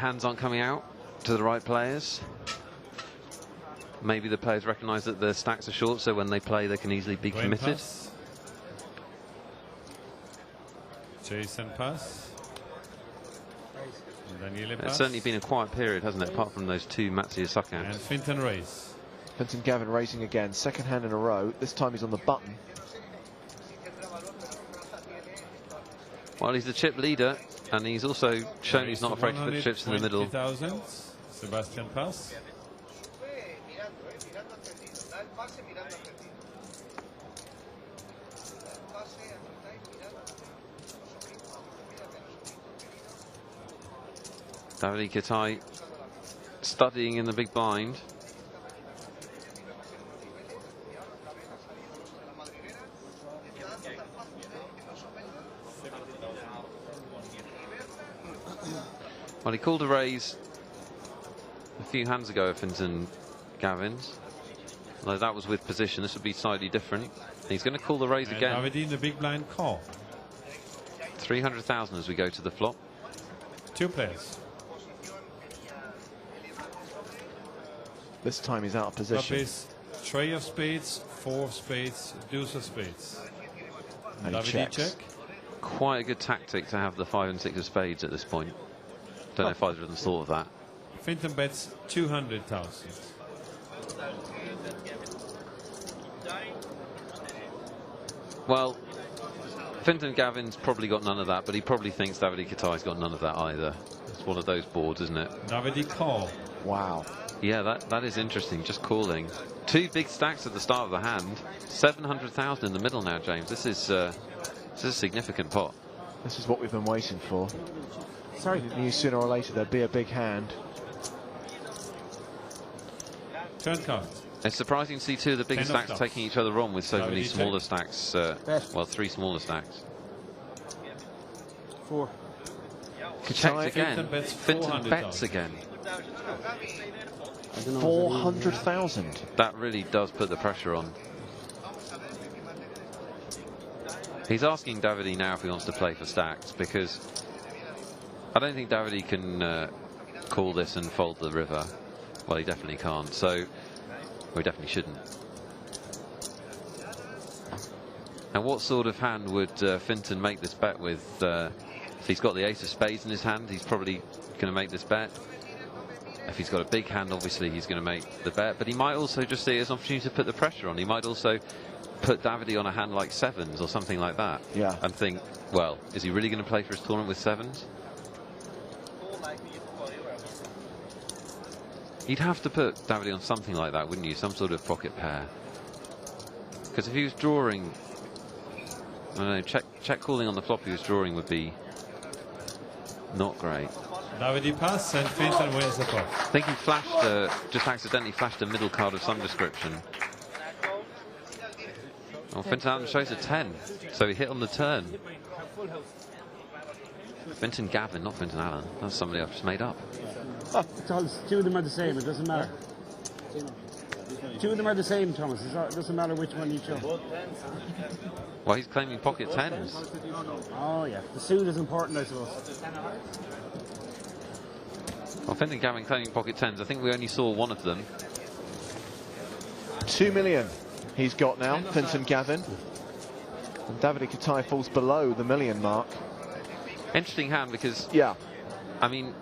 Hands aren't coming out to the right players. Maybe the players recognise that the stacks are short, so when they play they can easily be committed. Pass. Jason pass. It's certainly been a quiet period, hasn't it, apart from those two Matsuya suck And hands. Fintan raise. Fintan Gavin raising again, second hand in a row. This time he's on the button. Well, he's the chip leader, and he's also shown he's not afraid to put chips in the middle. Sebastian pass. Davide Kitai studying in the big blind. Well, he called a raise a few hands ago at Fintan Gavin's. Although that was with position, this would be slightly different. He's going to call the raise And again. Davide in the big blind call. 300,000 as we go to the flop. Two players. This time he's out of position. Flop is tray of spades, four of spades, deuce of spades. And he Davide checks. check. Quite a good tactic to have the 5 and 6 of spades at this point. Don't know if either of them thought of that. Fintan bets 200,000. Well, Fintan Gavin's probably got none of that, but he probably thinks Davide Kitai's got none of that either. It's one of those boards, isn't it? Davide call. Wow. Yeah, that is interesting, just calling. Two big stacks at the start of the hand. 700,000 in the middle now, James. This is a significant pot. This is what we've been waiting for. Sorry. Knew sooner or later there'd be a big hand. Turn card. It's surprising to see two of the bigger 10 of stacks clubs. taking each other on with so Davide many check. smaller stacks. Well, three smaller stacks. 4. Checked again. Fintan bets Fintan bets 400,000. again. 400,000. That really does put the pressure on. He's asking Davide now if he wants to play for stacks, because I don't think Davide can call this and fold the river. Well, he definitely can't, so we definitely shouldn't. And what sort of hand would Fintan make this bet with? If he's got the ace of spades in his hand, he's probably going to make this bet. If he's got a big hand, obviously he's going to make the bet, but he might also just see it as an opportunity to put the pressure on. He might also put Davide on a hand like sevens or something like that. Yeah. And think, well, is he really going to play for his tournament with sevens? You'd have to put Davide on something like that, wouldn't you? Some sort of pocket pair. Because if he was drawing, I don't know, check calling on the flop he was drawing would be not great. Davide pass and Fintan wins the pot. I think he flashed, just accidentally flashed a middle card of some description. Well, Fintan shows a 10, so he hit on the turn. Fintan Gavin, not Fintan Allen. That's somebody I've just made up. It's all, two of them are the same, it doesn't matter. Two of them are the same, Thomas. It doesn't matter which one you chose. Well, he's claiming pocket tens. Oh, yeah. The suit is important, I suppose. Well, Fintan Gavin claiming pocket tens. I think we only saw one of them. 2 million he's got now, Fintan Gavin. And Davide Kitai falls below the million mark. Interesting hand because, Yeah. I mean,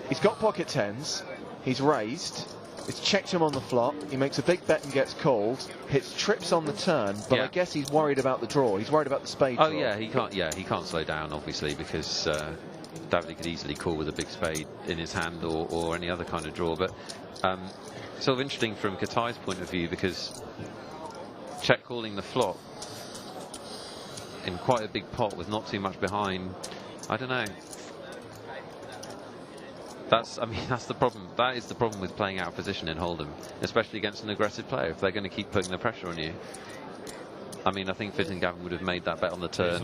He's got pocket tens. He's raised. It's checked him on the flop. He makes a big bet and gets called. Hits trips on the turn, but Yeah. I guess he's worried about the draw. He's worried about the spade oh draw. yeah, he can't. Yeah, he can't slow down obviously because Davide could easily call with a big spade in his hand or any other kind of draw. But sort of interesting from Kitai's point of view because check calling the flop in quite a big pot with not too much behind. I don't know. I mean, that's the problem. That is the problem with playing out of position in Hold'em, especially against an aggressive player. If they're going to keep putting the pressure on you, I mean, I think Fintan Gavin would have made that bet on the turn,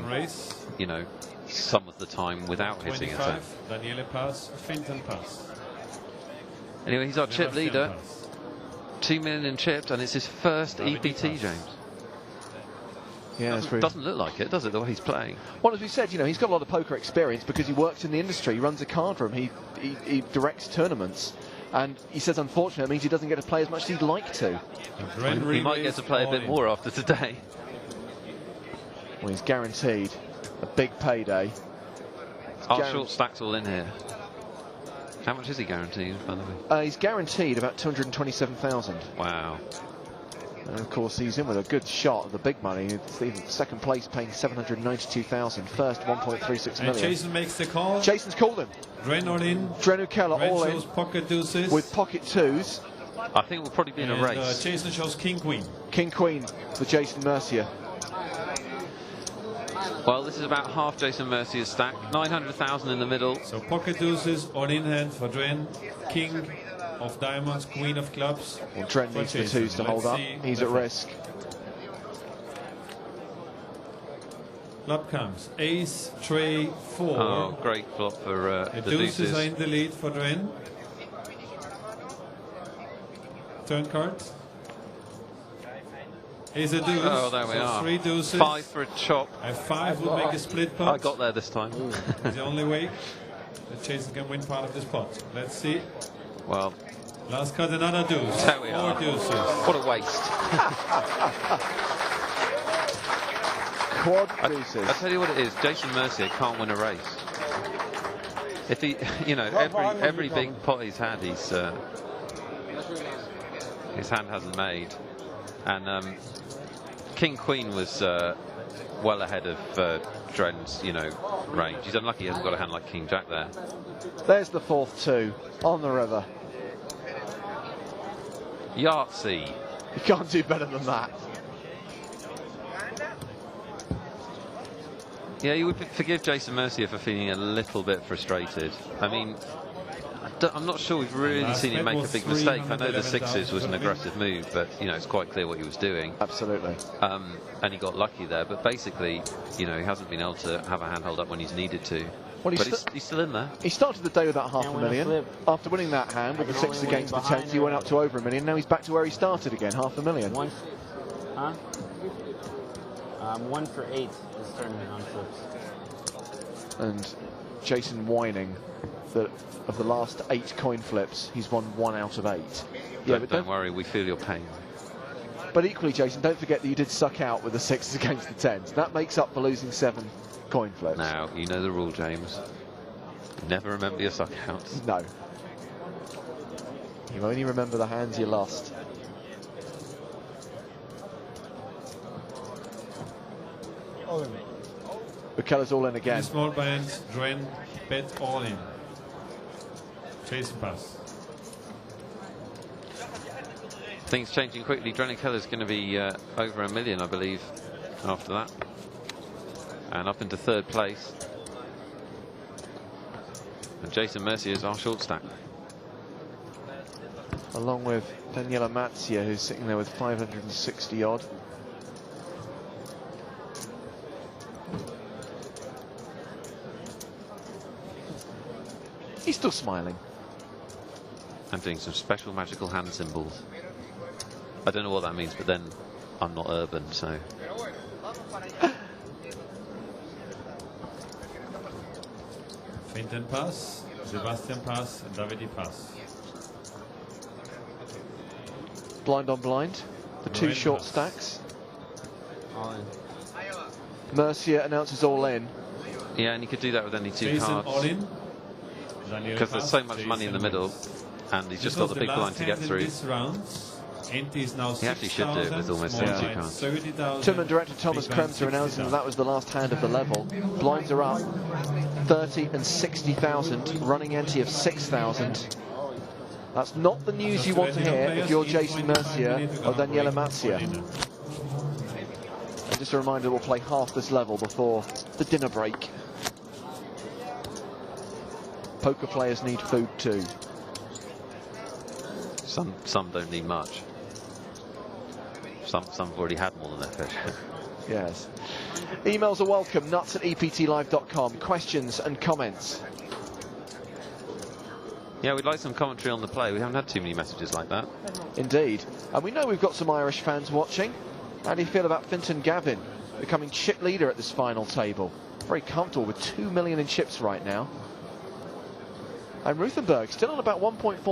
you know, some of the time without hitting a 10. Daniele pass, Fintan pass. Anyway, he's our chip Sebastian leader. pass. 2 million chipped, and it's his first Davide EPT, pass. James. Yeah, Doesn't look like it, does it, the way he's playing? Well, as we said, he's got a lot of poker experience because he works in the industry, he runs a card room, he directs tournaments. And he says, unfortunately, it means he doesn't get to play as much as he'd like to. He might get to play a bit more after today. Well, he's guaranteed a big payday. Our short stack's all in here. How much is he guaranteed, by the way? He's guaranteed about 227,000. Wow. And of course, he's in with a good shot of the big money. It's even second place paying 792,000. First, 1.36 million. And Jason makes the call. Jason's called him. Dren all in. Drenu Keller Red all shows in. pocket deuces. With pocket twos. I think we'll probably be in a race. Jason shows king queen. King queen for Jason Mercier. Well, this is about half Jason Mercier's stack. 900,000 in the middle. So pocket deuces, all in hand for Dren. King of diamonds, queen of clubs. Well, Dren needs the twos to hold up. He's at risk. Flop comes. Ace, tray, 4. Oh, great flop for the deuces deuces. are in the lead for Dren. Turn card. Ace a deuce. Oh, there we So are. 3 deuces. 5 for a chop. A 5 would make a split pot. I got there this time. It's the only way that Jason can win part of this pot. Let's see. Well, Last card, another deuce. there we 4 are. deuces. What a waste. Quad deuces. I tell you what it is, Jason Mercier can't win a race. If he, every big pot he's had, his hand hasn't made. And King Queen was well ahead of Dren's, range. He's unlucky he hasn't got a hand like King Jack there. There's the fourth two on the river. Yahtzee. You can't do better than that. Yeah, you would forgive Jason Mercier for feeling a little bit frustrated. I mean, I'm not sure we've really seen him make a big mistake. I know the sixes was an aggressive move, but it's quite clear what he was doing. Absolutely. And he got lucky there, but basically, he hasn't been able to have a hand hold up when he's needed to. Well, but he's still in there. He started the day with that $500,000. After winning that hand with the six against the tens, he went up to over $1 million. Now he's back to where he started again, $500,000. 1 for 8 this tournament on flips. And Jason whining that of the last 8 coin flips, he's won 1 out of 8. Yeah, but don't worry, we feel your pain. But equally, Jason, don't forget that you did suck out with the sixes against the tens. That makes up for losing 7 coin flips. Now, you know the rule, James. Never remember your suck outs. No. You only remember the hands you lost. Bukeller's all in again. Small blind, Dren, bet all in. Jason pass. Things changing quickly. Dren Keller's going to be over $1 million, I believe, after that. And up into 3rd place. And Jason Mercier is our short stack. Along with Daniela Matzia, who's sitting there with 560 odd. He's still smiling. And doing some special magical hand symbols. I don't know what that means, but then I'm not urban, so. Fintan pass, Sebastian pass, and Davide pass. Blind on blind. The 2 Right short pass. stacks. All in. Mercier announces all in. Yeah, and he could do that with any 2 Jason all cards. in. Because there's so much money in the middle, and he's just got the big blind to get through. He actually should do it with almost 32 cards. Tournament director Thomas Kremser announcing that was the last hand of the level. Blinds are up. 30 and 60,000. Running ante of 6,000. That's not the news you want to hear if you're Jason Mercier or Daniela Matzia. And just a reminder, we'll play half this level before the dinner break. Poker players need food too. Some don't need much. Some have already had more than their fish. Yes. Emails are welcome, nuts@eptlive.com. Questions and comments. Yeah, we'd like some commentary on the play. We haven't had too many messages like that. Indeed. And we know we've got some Irish fans watching. How do you feel about Fintan Gavin becoming chip leader at this final table. Very comfortable with 2 million in chips right now. And Ruthenberg still on about 1.4